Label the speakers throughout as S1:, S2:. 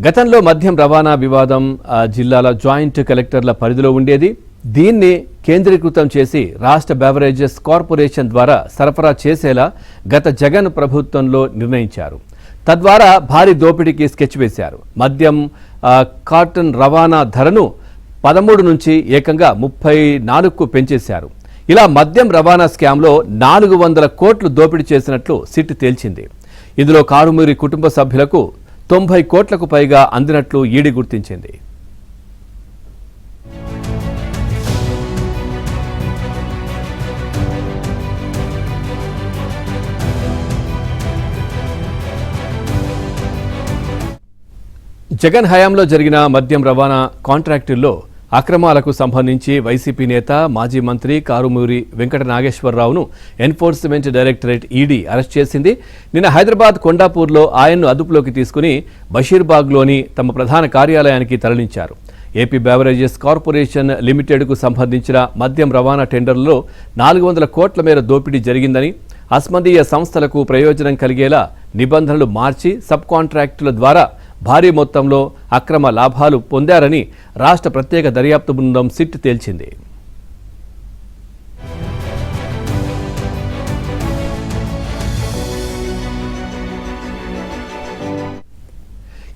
S1: గతంలో మద్యం రవాణా వివాదం జిల్లాల జాయింట్ కలెక్టర్ల పరిధిలో ఉండేది. దీన్ని కేంద్రీకృతం చేసి రాష్ట్ర బెవరేజెస్ కార్పొరేషన్ ద్వారా సరఫరా చేసేలా గత జగన్ ప్రభుత్వంలో నిర్ణయించారు. తద్వారా భారీ దోపిడీకి స్కెచ్ వేశారు. మద్యం కార్టన్ రవాణా ధరను 13 నుంచి ఏకంగా 34కు పెంచేశారు. ఇలా మద్యం రవాణా స్కామ్లో 400 కోట్లు దోపిడీ చేసినట్లు సిట్ తేల్చింది. ఇందులో కారుమూరి కుటుంబ సభ్యులకు 90 కోట్లకు పైగా అందినట్లు ఈడీ గుర్తించింది. జగన్ హయాంలో జరిగిన మద్యం రవాణా కాంట్రాక్టుల్లో అక్రమాలకు సంబంధించి వైసీపీ నేత మాజీ మంత్రి కారుమూరి వెంకట నాగేశ్వరరావును ఎన్ఫోర్స్మెంట్ డైరెక్టరేట్ ఈడీ అరెస్ట్ చేసింది. నిన్న హైదరాబాద్ కొండాపూర్లో ఆయన్ను అదుపులోకి తీసుకుని బషీర్బాగ్లోని తమ ప్రధాన కార్యాలయానికి తరలించారు. ఏపీ బెవరేజెస్ కార్పొరేషన్ లిమిటెడ్కు సంబంధించిన మద్యం రవాణా టెండర్లలో 400 కోట్ల మేర దోపిడీ జరిగిందని, అస్మదీయ సంస్థలకు ప్రయోజనం కలిగేలా నిబంధనలు మార్చి సబ్ కాంట్రాక్టుల ద్వారా భారీ మొత్తంలో అక్రమ లాభాలు పొందారని రాష్ట్ర ప్రత్యేక దర్యాప్తు బృందం సిట్ తేల్చింది.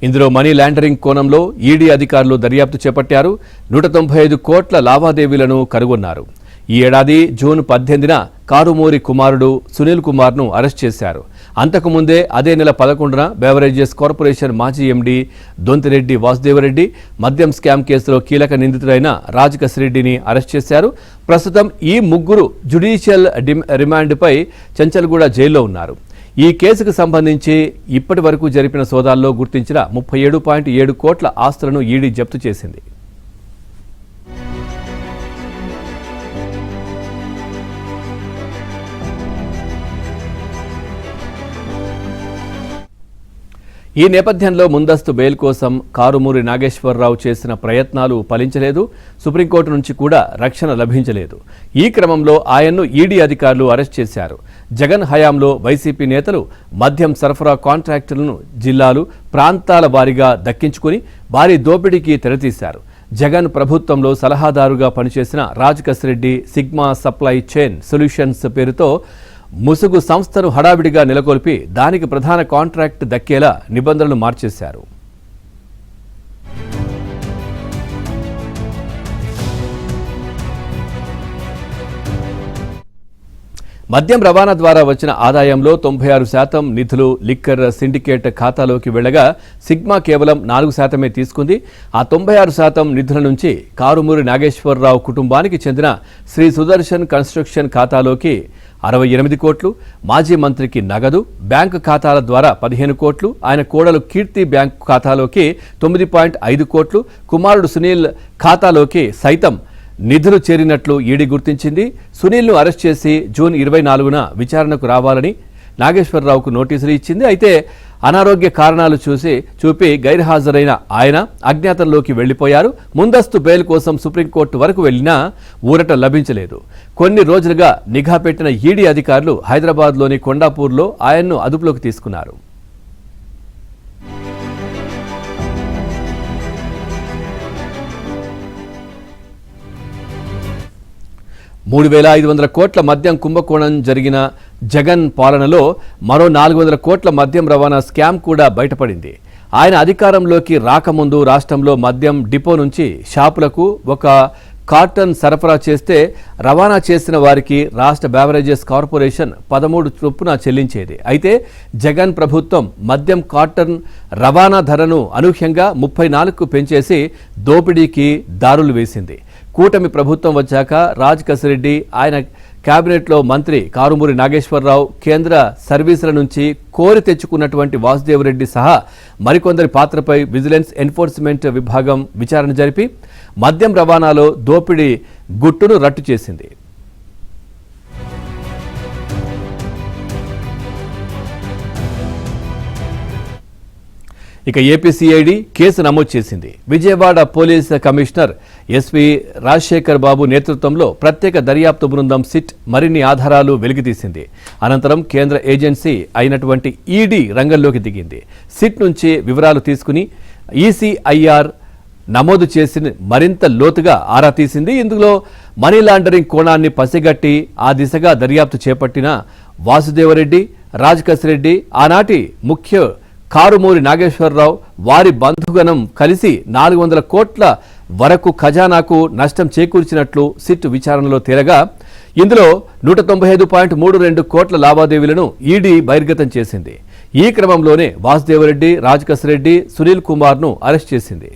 S1: ఇందులో మనీ లాండరింగ్ కోణంలో ఈడీ అధికారులు దర్యాప్తు చేపట్టారు. 195 కోట్ల లావాదేవీలను కనుగొన్నారు. ఈ ఏడాది జూన్ 18న కారుమూరి కుమారుడు సునీల్ కుమార్ను అరెస్ట్ చేశారు. అంతకుముందే అదే నెల 11న బెవరేజెస్ కార్పొరేషన్ మాజీ ఎండీ దొంతిరెడ్డి వాసుదేవరెడ్డి మద్యం స్కామ్ కేసులో కీలక నిందితుడైన రాజకసిరెడ్డిని అరెస్ట్ చేశారు. ప్రస్తుతం ఈ ముగ్గురు జ్యుడిషియల్ రిమాండ్పై చెంచల్గూడ జైల్లో ఉన్నారు. ఈ కేసుకు సంబంధించి ఇప్పటి వరకు జరిపిన సోదాల్లో గుర్తించిన 37.7 కోట్ల ఆస్తులను ఈడీ జప్తు చేసింది. ఈ నేపథ్యంలో ముందస్తు బెయిల్ కోసం కారుమూరి నాగేశ్వరరావు చేసిన ప్రయత్నాలు ఫలించలేదు. సుప్రీంకోర్టు నుంచి కూడా రక్షణ లభించలేదు. ఈ క్రమంలో ఆయన్ను ఈడీ అధికారులు అరెస్ట్ చేశారు. జగన్ హయాంలో వైసీపీ నేతలు మద్యం సరఫరా కాంట్రాక్టులను జిల్లాలు, ప్రాంతాల వారీగా దక్కించుకుని భారీ దోపిడీకి తెరతీశారు. జగన్ ప్రభుత్వంలో సలహాదారుగా పనిచేసిన రాజకసిరెడ్డి సిగ్మా సప్లై చైన్ సొల్యూషన్స్ పేరుతో ముసుగు సంస్థను హడావిడిగా నెలకొల్పి దానికి ప్రధాన కాంట్రాక్ట్ దక్కేలా నిబంధనలు మార్చేశారు. మద్యం రవాణా ద్వారా వచ్చిన ఆదాయంలో 96% నిధులు లిక్కర్ సిండికేట్ ఖాతాలోకి వెళ్లగా సిగ్మా కేవలం 4% తీసుకుంది. ఆ 96% నిధుల నుంచి కారుమూరి నాగేశ్వరరావు కుటుంబానికి చెందిన శ్రీ సుదర్శన్ కన్స్ట్రక్షన్ ఖాతాలోకి 68 కోట్లు, మాజీ మంత్రికి నగదు, బ్యాంకు ఖాతాల ద్వారా 15 కోట్లు, ఆయన కోడలు కీర్తి బ్యాంకు ఖాతాలోకి 9.5 కోట్లు, కుమారుడు సునీల్ ఖాతాలోకి సైతం నిధులు చేరినట్లు ఈడీ గుర్తించింది. సునీల్ను అరెస్ట్ చేసి జూన్ 24న విచారణకు రావాలని నాగేశ్వరరావుకు నోటీసులు ఇచ్చింది. అయితే అనారోగ్య కారణాలు చూపి గైర్హాజరైన ఆయన అజ్ఞాతంలోకి వెళ్లిపోయారు. ముందస్తు బెయిల్ కోసం సుప్రీంకోర్టు వరకు వెళ్లినా ఊరట లభించలేదు. కొన్ని రోజులుగా నిఘా పెట్టిన ఈడీ అధికారులు హైదరాబాద్లోని కొండాపూర్లో ఆయన్ను అదుపులోకి తీసుకున్నారు. $3,500 కోట్ల మద్యం కుంభకోణం జరిగిన జగన్ పాలనలో మరో 400 కోట్ల మద్యం రవాణా స్కామ్ కూడా బయటపడింది. ఆయన అధికారంలోకి రాకముందు రాష్ట్రంలో మద్యం డిపో నుంచి షాపులకు ఒక కార్టన్ సరఫరా చేస్తే రవాణా చేసిన వారికి రాష్ట్ర బెవరేజెస్ కార్పొరేషన్ 13 చొప్పున చెల్లించేది. అయితే జగన్ ప్రభుత్వం మద్యం కార్టన్ రవాణా ధరను అనూహ్యంగా 34కు పెంచేసి దోపిడీకి దారులు వేసింది. కూటమి ప్రభుత్వం వచ్చాక రాజకసిరెడ్డి, ఆయన కేబినెట్లో మంత్రి కారుమూరి నాగేశ్వరరావు, కేంద్ర సర్వీసుల నుంచి కోరి తెచ్చుకున్నటువంటి వాసుదేవరెడ్డి సహా మరికొందరి పాత్రపై విజిలెన్స్ ఎన్ఫోర్స్మెంట్ విభాగం విచారణ జరిపి మద్యం రవాణాలో దోపిడీ గుట్టును రట్టు చేసింది. ఇక ఏపీసీఐడి కేసు నమోదు చేసింది. Vijayawada police commissioner SP Rajasekhar Babu నేతృత్వంలో ప్రత్యేక దర్యాప్తు బృందం సిట్ మరిన్ని ఆధారాలు వెలికితీసింది. అనంతరం కేంద్ర ఏజెన్సీ అయినటువంటి ఈడీ రంగంలోకి దిగింది. సిట్ నుంచి వివరాలు తీసుకుని ఈసీఐఆర్ నమోదు చేసి మరింత లోతుగా ఆరా తీసింది. ఇందులో మనీ లాండరింగ్ కోణాన్ని పసిగట్టి ఆ దిశగా దర్యాప్తు చేపట్టిన వాసుదేవరెడ్డి, రాజకసిరెడ్డి, ఆనాటి ముఖ్య కారుమూరి నాగేశ్వరరావు, వారి బంధుగణం కలిసి 400 కోట్ల వరకు ఖజానాకు నష్టం చేకూర్చినట్లు సిట్ విచారణలో తేలగా ఇందులో 195.32 కోట్ల లావాదేవీలను ఈడీ బహిర్గతం చేసింది. ఈ క్రమంలోనే వాసుదేవరెడ్డి, రాజకసిరెడ్డి, సునీల్ కుమార్ను అరెస్ట్ చేసింది.